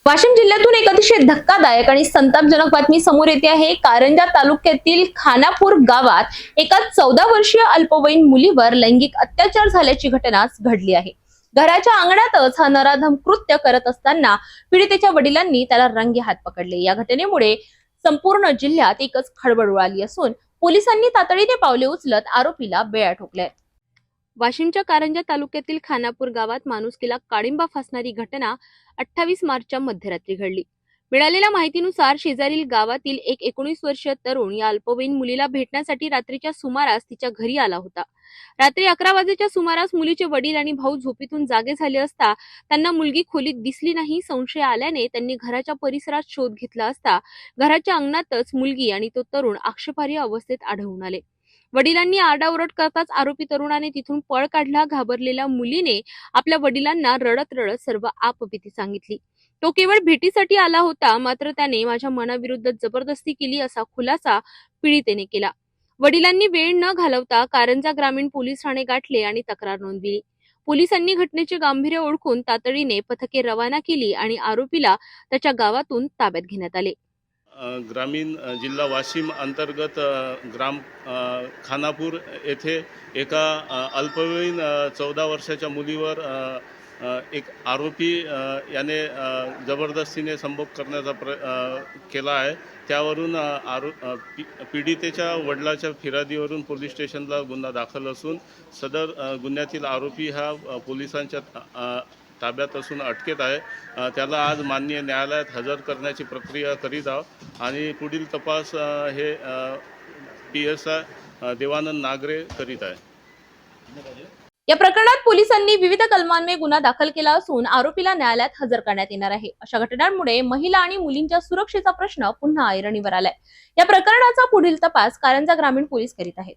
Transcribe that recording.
वाशिम जिल्ह्यातून एक अतिशय धक्कादायक आणि संतापजनक बातमी समोर येते आहे। कारंजा तालुक्यातील खानापूर गावात एका 14 वर्षीय अल्पवयीन मुलीवर लैंगिक अत्याचार झाल्याची घटना घडली आहे। घराच्या अंगणातच हा नराधम कृत्य करत असताना पीडितेच्या वडिलांनी त्याला रंगे हात पकडले। या घटनेमुळे संपूर्ण जिल्ह्यात एकच खळबळ उडाली असून पोलिसांनी तातडीने पावले उचलत आरोपीला बेड्या ठोकल्या। वाशिमच्या कारंजा तालुक्यातील खानापूर गावात माणुसकीला काळिंबा फासणारी घटना 28 मार्चच्या मध्यरात्री घडली। मिळालेल्या माहितीनुसार शेजारील गावातील एक 19 वर्षीय तरुण या अल्पवयीन मुलीला भेटण्यासाठी रात्रीच्या सुमारास तिच्या घरी आला होता। रात्री 11 वाजेच्या सुमारास मुलीचे वडील आणि भाऊ झोपेतून जागे झाले असता त्यांना मुलगी खोलीत दिसली नाही। संशय आल्याने त्यांनी घराच्या परिसरात शोध घेतला असता घराच्या अंगणातच मुलगी आणि तो तरुण आक्षेपार्ह अवस्थेत आढळून आले। वडिलांनी आरडाओरड करताच आरोपी तरुणाने तिथून पळ काढला। घाबरलेल्या मुलीने आपल्या वडिलांना रडत रडत सर्व आपबीती सांगितली। तो केवळ भेटीसाठी आला होता, मात्र त्याने माझ्या मनाविरुद्ध जबरदस्ती केली असा खुलासा पीडितेने केला। वडिलांनी वेळ न घालवता कारंजा ग्रामीण पोलीस ठाणे गाठले आणि तक्रार नोंदविली। पोलिसांनी घटनेचे गांभीर्य ओळखून तातडीने पथके रवाना केली आणि आरोपीला त्याच्या गावातून ताब्यात घेण्यात आले। ग्रामीण जिल्हा वाशिम अंतर्गत खानापूर येथे एका अल्पवयीन 14 वर्षाच्या मुलीवर एक आरोपी याने जबरदस्तीने संभोग करण्याचा केला आहे। त्यावरून पीडितेच्या वडिलाच्या फिर्यादीवरून पोलीस स्टेशनला गुन्हा दाखल असून सदर गुन्ह्यातील आरोपी हा पोलिसांच्या ताब्यात असून अटकेत आहे। त्याला आज माननीय न्यायालयात हजर करण्याची प्रक्रिया करीत आहोत आणि पुढील तपास हे PSI देवानंद नागरे करीत आहे। या प्रकरणात पोलिसांनी विविध कलमांमध्ये गुन्हा दाखल केला असून आरोपीला न्यायालयात हजर करण्यात येणार आहे। अशा घटनांमुळे महिला आणि मुलींच्या सुरक्षेचा प्रश्न पुन्हा ऐरणीवर आलाय। या प्रकरणाचा पुढील तपास कारंजा ग्रामीण पोलीस करीत आहेत।